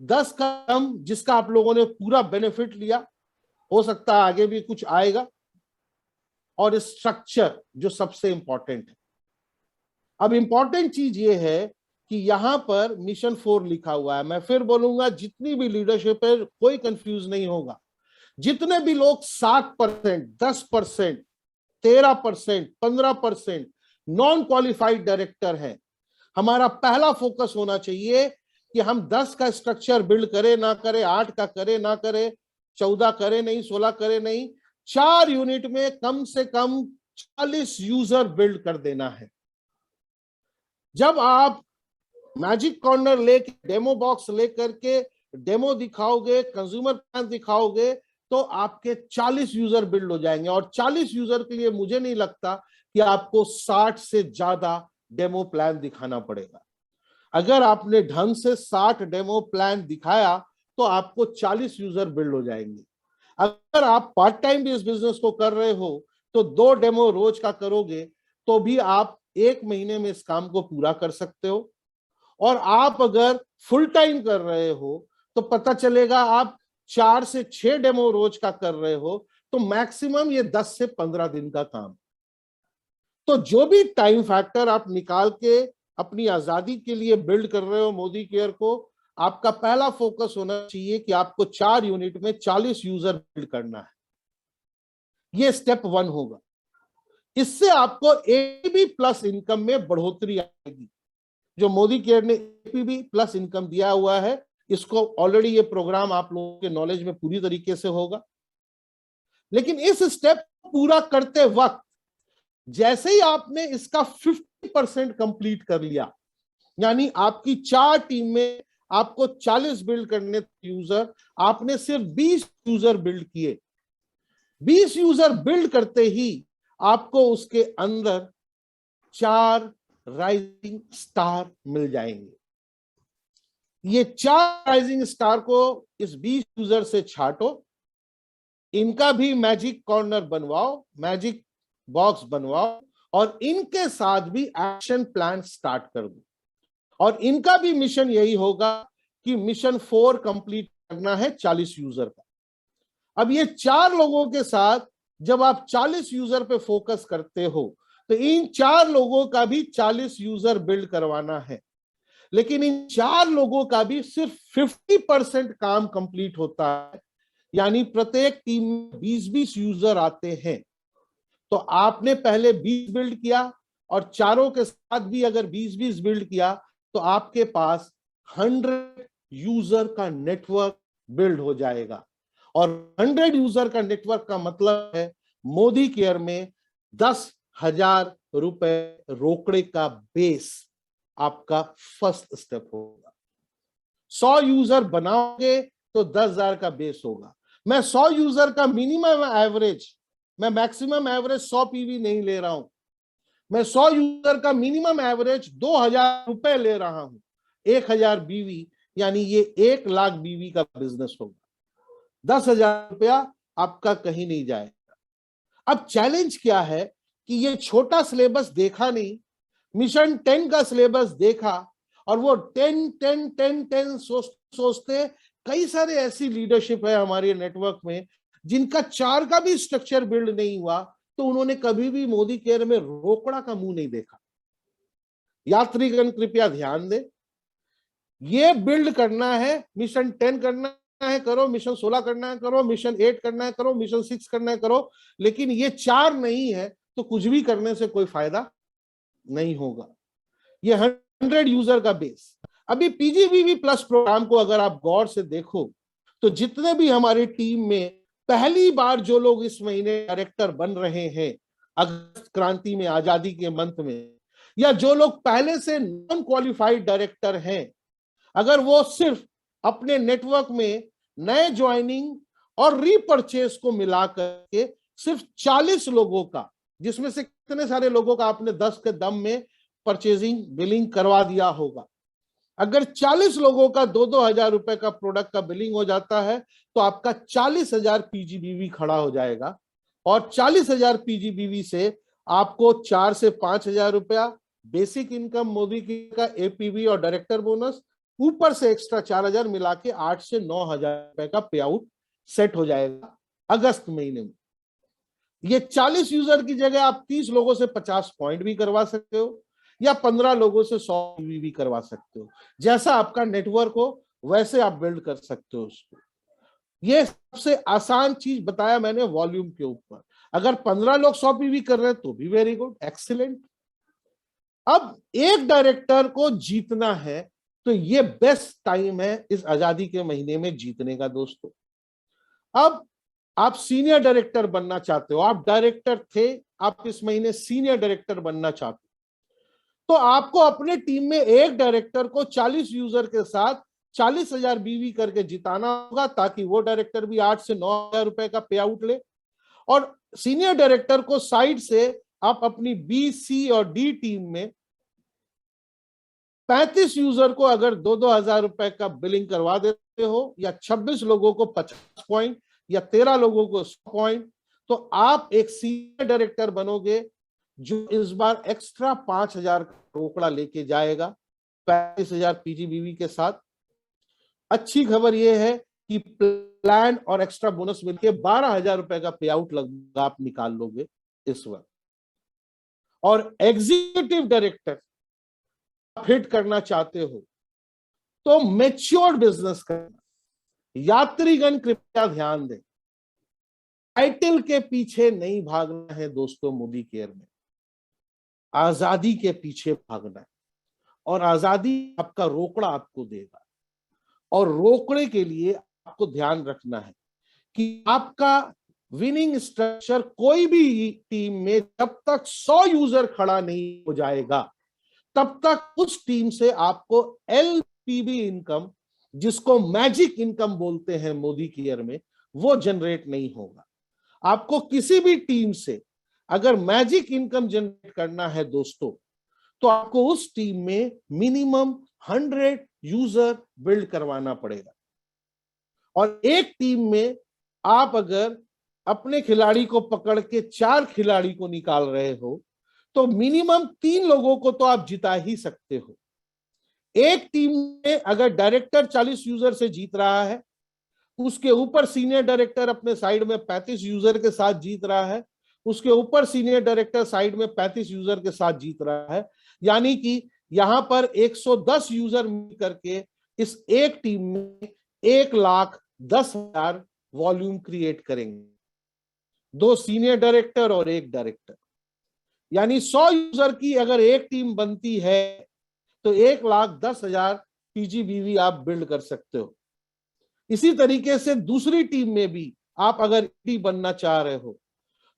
10 का टर्म जिसका आप लोगों ने पूरा बेनिफिट लिया, हो सकता है आगे भी कुछ आएगा, और स्ट्रक्चर जो सबसे इंपॉर्टेंट है। अब इंपॉर्टेंट चीज ये है कि यहां पर मिशन 4 लिखा हुआ है। मैं फिर बोलूंगा, जितनी भी लीडरशिप है कोई कंफ्यूज नहीं होगा। जितने भी लोग 7%, 10%, 13%, 15% नॉन क्वालिफाइड डायरेक्टर हैं, हमारा पहला फोकस होना चाहिए कि हम 10 का स्ट्रक्चर बिल्ड करें ना करें, 8 का करें ना करें, 14 करें नहीं, 16 करें नहीं, 4 यूनिट में कम से कम 40 यूजर बिल्ड कर देना है। जब आप मैजिक कॉर्नर लेके डेमो बॉक्स लेकर के डेमो दिखाओगे, कंज्यूमर प्लान दिखाओगे, तो आपके 40 यूजर बिल्ड हो जाएंगे। और 40 यूजर के लिए मुझे नहीं लगता कि आपको 60 से ज्यादा डेमो प्लान दिखाना पड़ेगा। अगर आपने ढंग से 60 डेमो प्लान दिखाया तो आपको 40 यूजर बिल्ड हो जाएंगे। अगर आप पार्ट टाइम भी इस बिजनेस को कर रहे हो तो 2 डेमो रोज का करोगे तो भी आप 1 महीने में इस काम को पूरा कर सकते हो। और आप अगर फुल टाइम कर रहे हो तो पता चलेगा आप 4 से 6 डेमो रोज का कर रहे हो, तो मैक्सिमम ये 10 से 15 दिन का काम। तो जो भी टाइम फैक्टर आप निकाल के अपनी आजादी के लिए बिल्ड कर रहे हो मोदी केयर को, आपका पहला फोकस होना चाहिए कि आपको 4 यूनिट में 40 यूजर बिल्ड करना है। ये स्टेप 1 होगा। इससे आपको एपीबी प्लस इनकम में बढ़ोतरी आएगी। जो मोदी केयर ने एपीबी प्लस इनकम दिया हुआ है, इसको ऑलरेडी ये प्रोग्राम आप लोगों के नॉलेज में पूरी तरीके से होगा। लेकिन इस स्टेप पूरा करते वक्त जैसे ही आपने इसका 50% कंप्लीट कर लिया, यानी आपकी 4 टीम में आपको 40 बिल्ड करने यूजर, आपने सिर्फ 20 यूजर बिल्ड किए। 20 यूजर बिल्ड करते ही आपको उसके अंदर 4 राइजिंग स्टार मिल जाएंगे। ये 4 राइजिंग स्टार को इस 20 यूजर से छांटो, इनका भी मैजिक कॉर्नर बनवाओ, मैजिक बॉक्स बनवाओ, और इनके साथ भी एक्शन प्लान स्टार्ट कर दो। और इनका भी मिशन यही होगा कि मिशन 4 कंप्लीट करना है 40 यूजर का। अब ये 4 लोगों के साथ जब आप 40 यूजर पे फोकस करते हो तो इन 4 लोगों का भी 40 यूजर बिल्ड करवाना है। लेकिन इन 4 लोगों का भी सिर्फ 50% काम कंप्लीट होता है, यानी प्रत्येक टीम में 20-20 यूजर आते हैं। तो आपने पहले 20 बिल्ड किया और चारों के साथ भी अगर 20-20 बिल्ड किया तो आपके पास 100 यूजर का नेटवर्क बिल्ड हो जाएगा। और 100 यूजर का नेटवर्क का मतलब है मोदी केयर में 10,000 रुपए रोकड़े का बेस आपका फर्स्ट स्टेप होगा। 100 यूजर बनाओगे तो 10,000 का बेस होगा। मैं 100 यूजर का मिनिमम एवरेज, मैं मैक्सिमम एवरेज 100 पीवी नहीं ले रहा हूं, मैं 100 यूजर का मिनिमम एवरेज 2,000 रुपए ले रहा हूं। 1,000 बीवी, यानी ये 1 लाख बीवी का बिजनेस होगा। 10,000 रुपया आपका कहीं नहीं जाएगा। अब चैलेंज क्या है कि ये छोटा सिलेबस देखा नहीं, मिशन 10 का सिलेबस देखा, और वो 10 सोचते कई सारे ऐसी लीडरशिप है हमारे नेटवर्क में जिनका 4 का भी स्ट्रक्चर बिल्ड नहीं हुआ, तो उन्होंने कभी भी मोदी केयर में रोकड़ा का मुंह नहीं देखा। यात्रीगण कृपया ध्यान दें, ये बिल्ड करना है, मिशन 10 करना, है करो, मिशन 16 करना है करो, मिशन 8 करना है करो, मिशन 6 करना है करो, लेकिन ये 4 नहीं है तो कुछ भी करने से कोई फायदा नहीं होगा। ये 100 यूजर का बेस। अभी पीजीबीवी प्लस प्रोग्राम को अगर आप गौर से देखो तो जितने भी हमारी टीम में पहली बार जो लोग इस महीने डायरेक्टर बन रहे हैं अगस्त क्रांति में, आजादी के मंथ में, या जो लोग पहले से नॉन क्वालिफाइड डायरेक्टर हैं, अगर वो सिर्फ अपने नेटवर्क में नए ज्वाइनिंग और रीपरचेस को मिलाकर के सिर्फ 40 लोगों का, जिसमें से कितने सारे लोगों का आपने 10 के दम में परचेजिंग बिलिंग करवा दिया होगा, अगर 40 लोगों का 2-2 हजार रुपए का प्रोडक्ट का बिलिंग हो जाता है तो आपका 40,000 पीजीबीवी खड़ा हो जाएगा। और 40,000 पीजीबीवी से आपको 4 से 5,000 रुपया बेसिक इनकम मोदी की का एपीवी और डायरेक्टर बोनस, ऊपर से एक्स्ट्रा 4,000 मिला के 8 से 9,000 रुपए का पे आउट सेट हो जाएगा अगस्त महीने में। ये 40 यूजर की जगह आप 30 लोगों से 50 पॉइंट भी करवा सकते हो या 15 लोगों से 100 भी करवा सकते हो। जैसा आपका नेटवर्क हो वैसे आप बिल्ड कर सकते हो उसको। ये सबसे आसान चीज बताया मैंने वॉल्यूम के ऊपर। अगर 15 लोग 100 पीवी कर रहे हैं तो भी वेरी गुड, एक्सीलेंट। अब एक डायरेक्टर को जीतना है तो ये बेस्ट टाइम है इस आजादी के महीने में जीतने का दोस्तों। अब आप सीनियर डायरेक्टर बनना चाहते हो, आप डायरेक्टर थे, आप इस महीने सीनियर डायरेक्टर बनना चाहते हो, तो आपको अपने टीम में एक डायरेक्टर को 40 यूजर के साथ 40,000 बीवी करके जिताना होगा ताकि वो डायरेक्टर भी 8 से 9,000 रुपए का पे आउट ले। और सीनियर डायरेक्टर को साइड से आप अपनी बी, सी और डी टीम में 35 यूजर को अगर 2-2 हजार रुपए का बिलिंग करवा देते हो, या 26 लोगों को 50 पॉइंट या 13 लोगों को 100 पॉइंट, तो आप एक सीनियर डायरेक्टर बनोगे जो इस बार एक्स्ट्रा 5,000 रोकड़ा लेके जाएगा 35,000 पीजीबीवी के साथ। अच्छी खबर यह है कि प्लान और एक्स्ट्रा बोनस मिलके 12,000 रुपए का पे आउट लगभग आप निकाल लोगे इस वक्त। और एग्जीक्यूटिव डायरेक्टर हिट करना चाहते हो तो मैच्योर्ड बिजनेस करना। यात्रीगण कृपया ध्यान दें, टाइटल के पीछे नहीं भागना है दोस्तों। मोदी केयर में आजादी के पीछे भागना है, और आजादी आपका रोकड़ा आपको देगा। और रोकड़े के लिए आपको ध्यान रखना है कि आपका विनिंग स्ट्रक्चर कोई भी टीम में जब तक 100 यूजर खड़ा नहीं हो जाएगा तब तक उस टीम से आपको एलपीबी इनकम, जिसको मैजिक इनकम बोलते हैं मोदी केयर में, वो जनरेट नहीं होगा। आपको किसी भी टीम से अगर मैजिक इनकम जनरेट करना है दोस्तों, तो आपको उस टीम में मिनिमम 100 यूजर बिल्ड करवाना पड़ेगा। और एक टीम में आप अगर अपने खिलाड़ी को पकड़ के 4 खिलाड़ी को निकाल रहे हो तो मिनिमम 3 लोगों को तो आप जिता ही सकते हो। एक टीम में अगर डायरेक्टर 40 यूजर से जीत रहा है, उसके ऊपर सीनियर डायरेक्टर अपने साइड में 35 यूजर के साथ जीत रहा है, उसके ऊपर सीनियर डायरेक्टर साइड में 35 यूजर के साथ जीत रहा है, यानी कि यहां पर 110 यूजर मिल करके इस एक टीम में 1,10,000 वॉल्यूम क्रिएट करेंगे। 2 सीनियर डायरेक्टर और 1 डायरेक्टर, यानी 100 यूजर की अगर एक टीम बनती है तो 1,10,000 पीजीबीवी आप बिल्ड कर सकते हो। इसी तरीके से दूसरी टीम में भी आप अगर टी बनना चाह रहे हो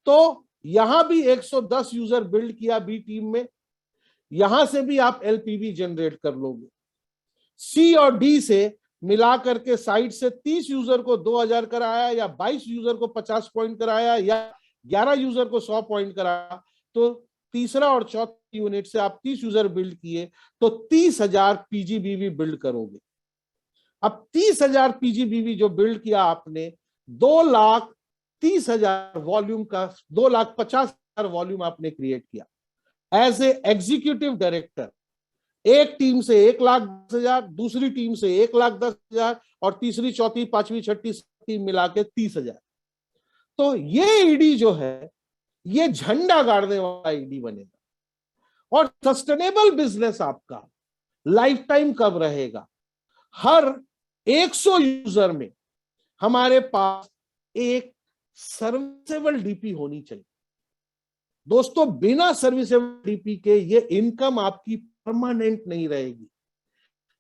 तो यहां भी 110 यूजर बिल्ड किया बी टीम में, यहां से भी आप एलपीवी जनरेट कर लोगे। सी और डी से मिला करके साइड से 30 यूजर को 2,000 कराया, या 22 यूजर को 50 पॉइंट कराया, या 11 यूजर को 100 पॉइंट कराया, तो तीसरा और चौथा यूनिट से आप 30 यूजर बिल्ड किए तो 30,000 पीजीबीवी बिल्ड करोगे। अब 30,000 पीजीबीवी जो बिल्ड किया आपने, 2,30,000 वॉल्यूम का 2,50,000 वॉल्यूम आपने क्रिएट किया। एज ए एग्जीक्यूटिव डायरेक्टर एक टीम से 1,10,000, दूसरी टीम से 1,10,000 और तीसरी, चौथी, पांचवी, छठी टीम मिला के 30,000। तो ये ईडी जो है ये झंडा गाड़ने वाला ईडी बनेगा। और सस्टेनेबल बिजनेस आपका लाइफ टाइम कब रहेगा? हर 100 यूजर में हमारे पास एक सर्विसेबल डीपी होनी चाहिए। दोस्तों, बिना सर्विसेबल डीपी के ये इनकम आपकी परमानेंट नहीं रहेगी।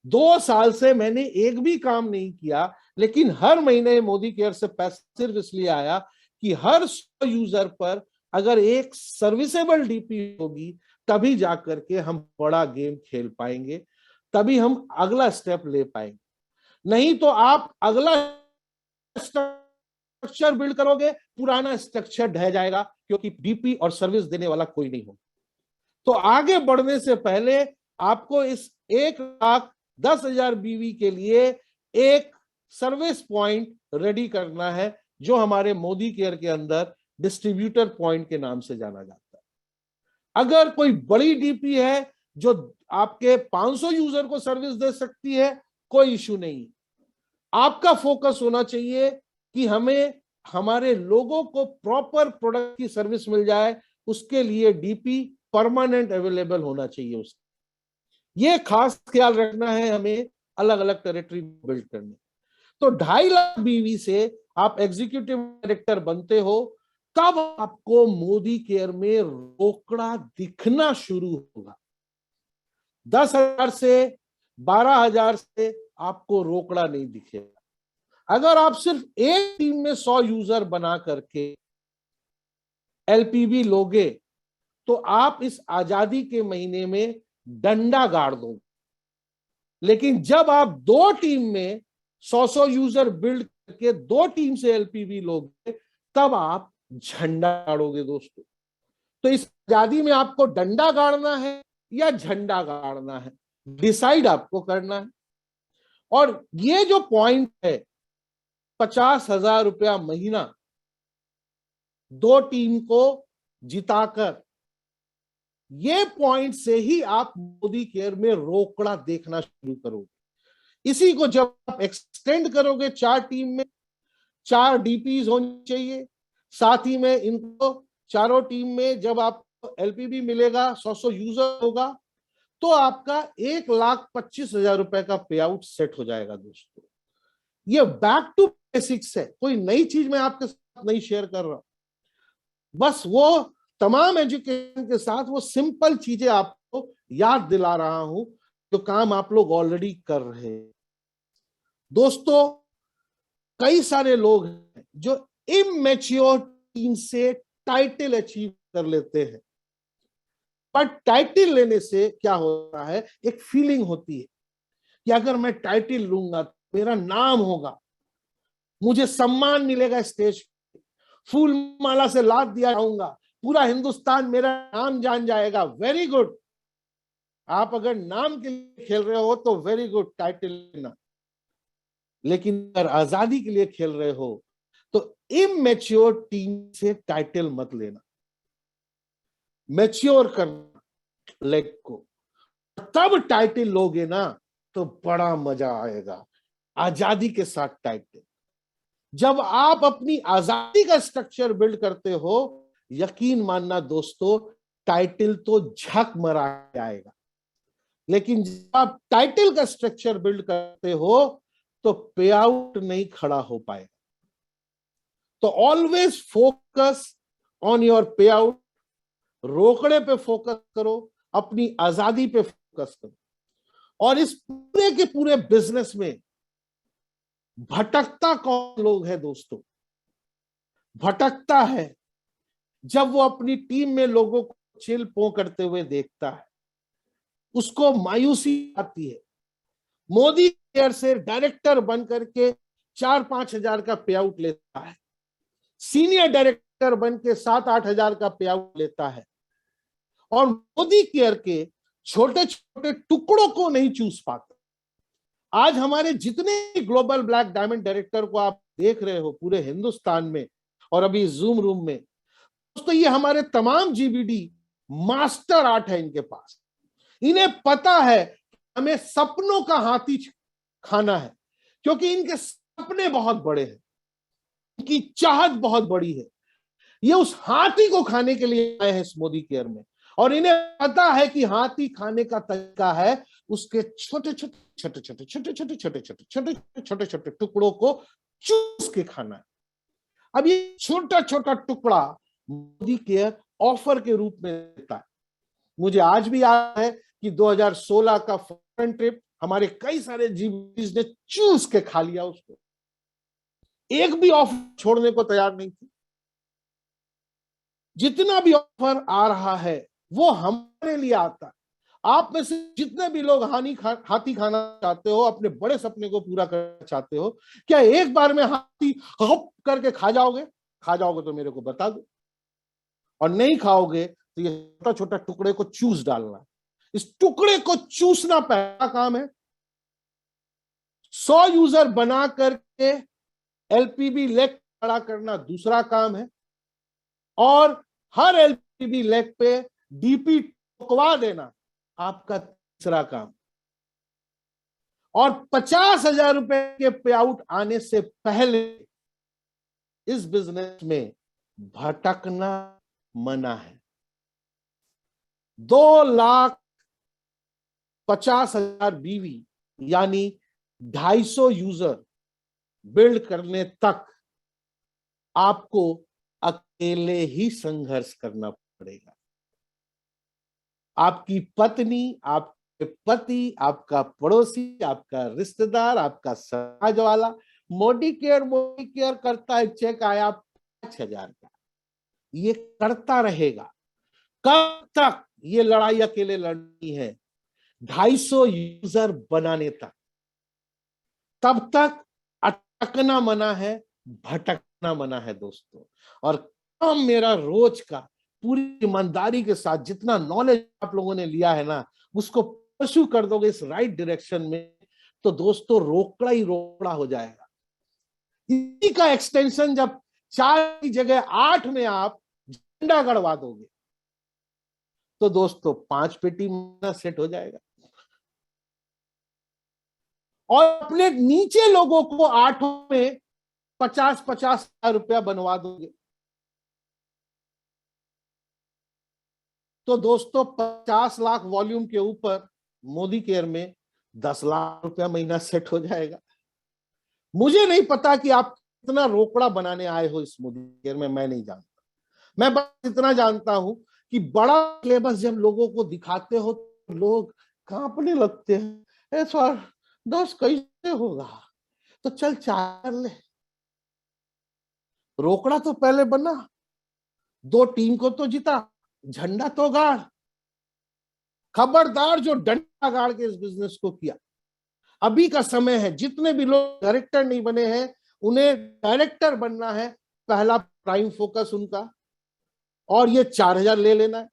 2 साल से मैंने एक भी काम नहीं किया, लेकिन हर महीने मोदी केयर से पैसा सिर्फ इसलिए आया कि हर 100 यूजर पर अगर एक सर्विसेबल डीपी होगी, तभी जाकर के हम बड़ा गेम खेल पाएंगे, तभी हम अगला स्टेप ले पाएंगे। नहीं तो आप अगला स्ट्रक्चर बिल्ड करोगे, पुराना स्ट्रक्चर ढह जाएगा, क्योंकि डीपी और सर्विस देने वाला कोई नहीं होगा। तो आगे बढ़ने से पहले आपको इस 1,10,000 बीवी के लिए एक सर्विस पॉइंट रेडी करना है, जो हमारे मोदी केयर के अंदर डिस्ट्रीब्यूटर पॉइंट के नाम से जाना जाता है। अगर कोई बड़ी डीपी है जो आपके 500 यूजर को सर्विस दे सकती है, कोई इश्यू नहीं। आपका फोकस होना चाहिए कि हमें हमारे लोगों को प्रॉपर प्रोडक्ट की सर्विस मिल जाए, उसके लिए डीपी परमानेंट अवेलेबल होना चाहिए। उसका ये खास ख्याल रखना है हमें अलग अलग टेरिटरी बिल्ड करने। तो 2.5 लाख बीवी से आप एग्जीक्यूटिव डायरेक्टर बनते हो, तब आपको मोदी केयर में रोकड़ा दिखना शुरू होगा। 10,000 से 12,000 से आपको रोकड़ा नहीं दिखेगा। अगर आप सिर्फ एक टीम में 100 यूजर बना करके एलपीबी लोगे, तो आप इस आजादी के महीने में डंडा गाड़ दोगे। लेकिन जब आप 2 टीम में 100 यूजर बिल्ड करके 2 टीम से एलपीबी लोगे, तब आप झंडा गाड़ोगे। दोस्तों, तो इस आजादी में आपको डंडा गाड़ना है या झंडा गाड़ना है, डिसाइड आपको करना है। और ये जो पॉइंट है 50,000 रुपया महीना 2 टीम को जिताकर, ये पॉइंट से ही आप मोदी केयर में रोकड़ा देखना शुरू करोगे। इसी को जब आप एक्सटेंड करोगे 4 टीम में, 4 डीपीज होनी चाहिए, साथ ही में इनको चारों टीम में जब आपको एलपीबी मिलेगा, 100 यूजर होगा, तो आपका 1,25,000 रुपए का पे आउट सेट हो जाएगा। दोस्तों, ये बैक टू बेसिक्स है, कोई नई चीज मैं आपके साथ नहीं शेयर कर रहा, बस वो तमाम एजुकेशन के साथ वो सिंपल चीजें आपको याद दिला रहा हूं, जो काम आप लोग ऑलरेडी कर रहे हैं। दोस्तों, कई सारे लोग हैं जो इमैच्योर टीम से टाइटल अचीव कर लेते हैं, पर टाइटल लेने से क्या होता है, एक फीलिंग होती है कि अगर मैं टाइटल लूंगा तो मेरा नाम होगा, मुझे सम्मान मिलेगा, स्टेज फूल माला से लाद दिया जाऊंगा, पूरा हिंदुस्तान मेरा नाम जान जाएगा। वेरी गुड, आप अगर नाम के लिए खेल रहे हो तो वेरी गुड, टाइटल लेना। लेकिन अगर आजादी के लिए खेल रहे हो तो इमैच्योर टीम से टाइटल मत लेना, मैच्योर करना लेग को, तब टाइटल लोगे ना तो बड़ा मजा आएगा। आजादी के साथ टाइटल, जब आप अपनी आजादी का स्ट्रक्चर बिल्ड करते हो, यकीन मानना दोस्तों, टाइटल तो झक मरा आएगा। लेकिन जब आप टाइटल का स्ट्रक्चर बिल्ड करते हो तो पे आउट नहीं खड़ा हो पाएगा। तो always focus on your pay out, रोकड़े पे फोकस करो, अपनी आजादी पे फोकस करो। और इस पूरे के पूरे बिजनेस में भटकता कौन लोग है दोस्तों? भटकता है जब वो अपनी टीम में लोगों को चिल पो करते हुए देखता है, उसको मायूसी आती है। मोदी केयर से डायरेक्टर बन करके 4-5 हजार का पे आउट लेता है, सीनियर डायरेक्टर बन के 7-8 हजार का पे आउट लेता है, और मोदी केयर के छोटे छोटे टुकड़ों को नहीं चूस पाता। आज हमारे जितने ग्लोबल ब्लैक डायमंड डायरेक्टर को आप देख रहे हो पूरे हिंदुस्तान में और अभी जूम रूम में, दोस्तों ये हमारे तमाम जीबीडी मास्टर आर्ट है इनके पास। इन्हें पता है हमें सपनों का हाथी खाना है, क्योंकि इनके सपने बहुत बड़े हैं, इनकी चाहत बहुत बड़ी है। ये उस हाथी को खाने के लिए आए हैं इस मोदी केयर में, और इन्हें पता है कि हाथी खाने का तरीका है उसके छोटे छोटे छोटे छोटे छोटे छोटे छोटे छोटे छोटे छोटे छोटे टुकड़ों को चूस के खाना है। अब ये छोटा छोटा टुकड़ा मोदी केयर ऑफर के रूप में देता है। मुझे आज भी याद है कि 2016 का फॉरेन ट्रिप हमारे कई सारे जीबीज ने चूस के खा लिया उसको, एक भी ऑफर छोड़ने को तैयार नहीं थी। जितना भी ऑफर आ रहा है वो हमारे लिए आता है। आप में से जितने भी लोग हाथी खाना चाहते हो, अपने बड़े सपने को पूरा करना चाहते हो, क्या एक बार में हाथी हप करके खा जाओगे? खा जाओगे तो मेरे को बता दो, और नहीं खाओगे तो ये छोटा छोटा टुकड़े को चूस डालना। इस टुकड़े को चूसना पहला काम है। 100 यूजर बना करके एलपीबी लेग खड़ा करना दूसरा काम है, और हर एलपीबी लेग पे डीपी ठोकवा देना आपका तीसरा काम। और 50,000 रुपए के पे आउट आने से पहले इस बिजनेस में भटकना मना है। 2,50,000 बीवी यानी 250 यूजर बिल्ड करने तक आपको अकेले ही संघर्ष करना पड़ेगा। आपकी पत्नी, आपके पति, आपका पड़ोसी, आपका रिश्तेदार, आपका समाज वाला मोदी केयर करता है, चेक आया 5,000 का, ये करता रहेगा। कब तक ये लड़ाई अकेले लड़नी है? 250 यूजर बनाने तक। तब तक अटकना मना है, भटकना मना है दोस्तों। और काम मेरा रोज का पूरी ईमानदारी के साथ जितना नॉलेज आप लोगों ने लिया है ना, उसको परस्यू कर दोगे इस राइट डायरेक्शन में, तो दोस्तों रोकड़ा ही रोकड़ा हो जाएगा। इसी का एक्सटेंशन जब 4 की जगह 8 में आप झंडा गड़वा दोगे, तो दोस्तों 5 पेटी महीना सेट हो जाएगा। और अपने नीचे लोगों को 8 में 50-50 हजार रुपया बनवा दोगे, तो दोस्तों 50 लाख वॉल्यूम के ऊपर मोदी केयर में 10 लाख रुपया महीना सेट हो जाएगा। मुझे नहीं पता कि आप कितना रोकड़ा बनाने आए हो इस मोदी केयर में, मैं नहीं जानता। मैं बस इतना जानता हूं कि बड़ा सिलेबस जब लोगों को दिखाते हो तो लोग कांपने लगते हैं। सर 10 कैसे होगा? तो चल 4 ले। रोकड़ा तो पहले बना, 2 टीम को तो जिता, झंडा तो गाड़। खबरदार जो डंडा गाड़ के इस बिजनेस को किया। अभी का समय है, जितने भी लोग डायरेक्टर नहीं बने हैं उन्हें डायरेक्टर बनना है, पहला प्राइम फोकस उनका, और ये 4,000 ले लेना है।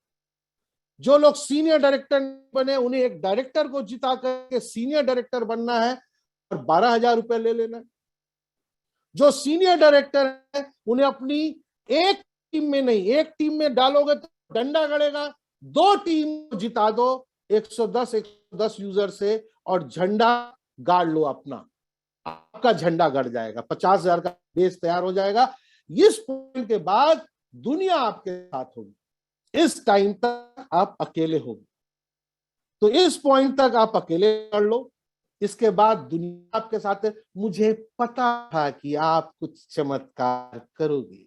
जो लोग सीनियर डायरेक्टर बने उन्हें एक डायरेक्टर को जिता करके सीनियर डायरेक्टर बनना है और 12,000 रुपए ले लेना है। जो सीनियर डायरेक्टर है उन्हें अपनी एक टीम में नहीं, एक टीम में डालोगे तो डंडा गड़ेगा, 2 टीम को जिता दो 110 यूजर से, और झंडा गाड़ लो अपना, आपका झंडा गड़ जाएगा। 50,000 का बेस तैयार हो जाएगा। इस पॉइंट के बाद दुनिया आपके साथ होगी। इस टाइम तक आप अकेले होगे, तो इस पॉइंट तक आप अकेले कर लो, इसके बाद दुनिया आपके साथ है। मुझे पता था कि आप कुछ चमत्कार करोगे,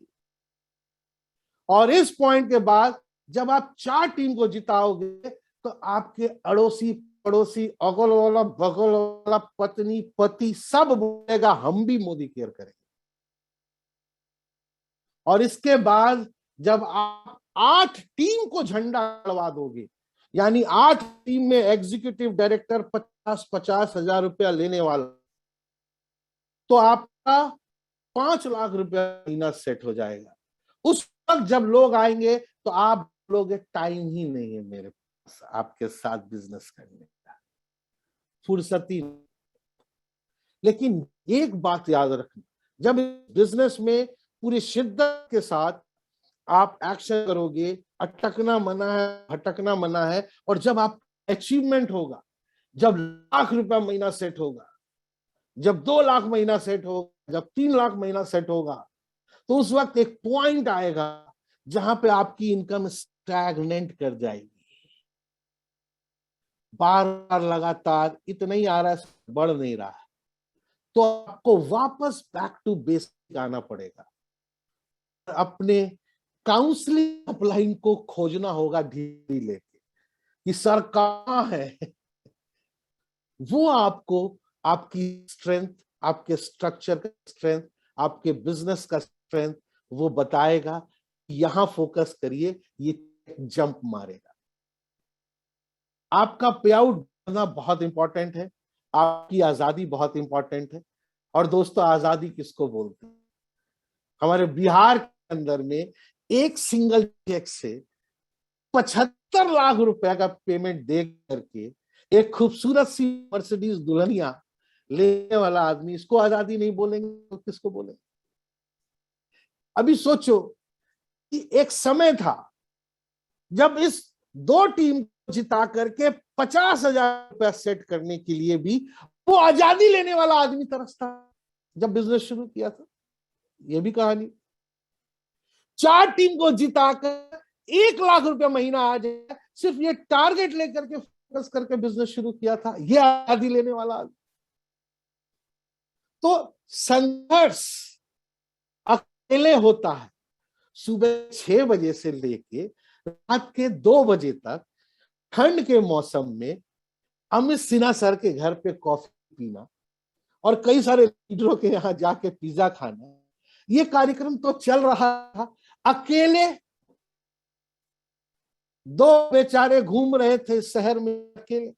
और इस पॉइंट के बाद जब आप 4 टीम को जिताओगे तो आपके अड़ोसी पड़ोसी, अगल वाला बगल वाला, पत्नी पति सब बोलेगा हम भी मोदी केयर करेंगे। और इसके बाद जब आप 8 टीम को झंडा गड़वा दोगे, यानी 8 टीम में एग्जीक्यूटिव डायरेक्टर 50-50 हजार रुपया लेने वाला, तो आपका 5 लाख रुपया महीना सेट हो जाएगा। उस वक्त जब लोग आएंगे तो आप बोलोगे टाइम ही नहीं है मेरे पास आपके साथ बिजनेस करने का, फुर्सती नहीं। लेकिन एक बात याद रखना, जब बिजनेस में पूरी शिद्दत के साथ आप एक्शन करोगे, अटकना मना है, भटकना मना है, और जब आप अचीवमेंट होगा, जब लाख रुपया महीना सेट होगा, जब 2 लाख महीना सेट होगा, जब 3 लाख महीना सेट होगा, तो उस वक्त एक पॉइंट आएगा जहां पे आपकी इनकम स्टैग्नेंट कर जाएगी। बार बार लगातार इतना ही आ रहा है, बढ़ नहीं रहा है, तो आपको वापस बैक टू बेसिक आना पड़ेगा। अपने काउंसलिंग अपलाइन को खोजना होगा धीरे लेके कि सर कहां है। वो आपको आपकी स्ट्रेंथ, आपके स्ट्रक्चर का स्ट्रेंथ, आपके बिजनेस का स्ट्रेंथ वो बताएगा। यहां फोकस करिए, ये जंप मारेगा। आपका पे आउट करना बहुत इंपॉर्टेंट है, आपकी आजादी बहुत इंपॉर्टेंट है। और दोस्तों, आजादी किसको बोलते हैं? हमारे बिहार के अंदर में एक सिंगल चेक से 75 लाख रुपए का पेमेंट दे करके एक खूबसूरत सी मर्सिडीज दुल्हनिया लेने वाला आदमी, इसको आजादी नहीं बोलेंगे तो किसको बोलेंगे? अभी सोचो कि एक समय था जब इस दो टीम को जिता करके 50,000 रुपया सेट करने के लिए भी वो आजादी लेने वाला आदमी तरसता जब बिजनेस शुरू किया था। ये भी कहानी। 4 टीम को जिताकर 1 लाख रुपया महीना आ जाए, सिर्फ ये टारगेट लेकर के फोकस करके बिजनेस शुरू किया था, ये आजादी लेने वाला आदमी। तो संघर्ष अकेले होता है। सुबह 6 बजे से लेके रात के 2 बजे तक ठंड के मौसम में अमित सिन्हा सर के घर पे कॉफी पीना और कई सारे लीडरों के यहाँ जाके पिज्जा खाना, ये कार्यक्रम तो चल रहा था। अकेले 2 बेचारे घूम रहे थे शहर में अकेले।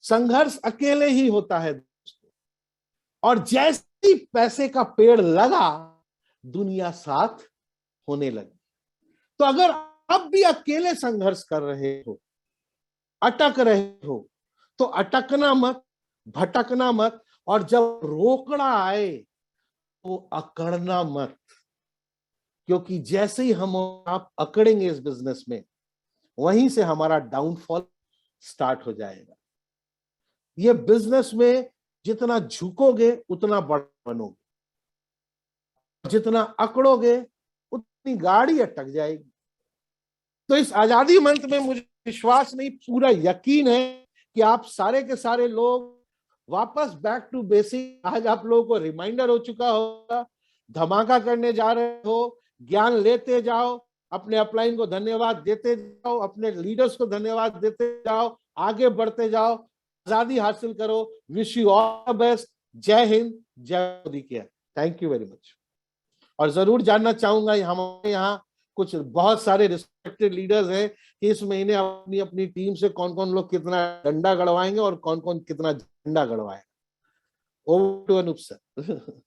संघर्ष अकेले ही होता है दोस्तों। और जैसे ही पैसे का पेड़ लगा, दुनिया साथ होने लगी। तो अगर आप भी अकेले संघर्ष कर रहे हो, अटक रहे हो, तो अटकना मत, भटकना मत, और जब रोकड़ा आए तो अकड़ना मत। क्योंकि जैसे ही हम आप अकड़ेंगे इस बिजनेस में, वहीं से हमारा डाउनफॉल स्टार्ट हो जाएगा। ये बिजनेस में जितना झुकोगे उतना बड़ा बनोगे, जितना अकड़ोगे उतनी गाड़ी अटक जाएगी। तो इस आजादी मंत्र में मुझे विश्वास नहीं, पूरा यकीन है कि आप सारे के सारे लोग वापस बैक टू बेसिक, आज आप लोगों को रिमाइंडर हो चुका होगा, धमाका करने जा रहे हो। ज्ञान लेते जाओ, अपने अपलाइन को धन्यवाद देते जाओ, अपने लीडर्स को धन्यवाद देते जाओ, आगे बढ़ते जाओ, आजादी हासिल करो। Wish you all the best. जय हिंद, जय Modi care. Thank you very much. और जरूर जानना चाहूंगा, हमारे यहाँ कुछ बहुत सारे रिस्पेक्टेड लीडर्स हैं कि इस महीने अपनी अपनी टीम से कौन कौन लोग कितना डंडा गड़वाएंगे और कौन कौन कितना झंडा गड़वाएगा। Over to Anoop sir.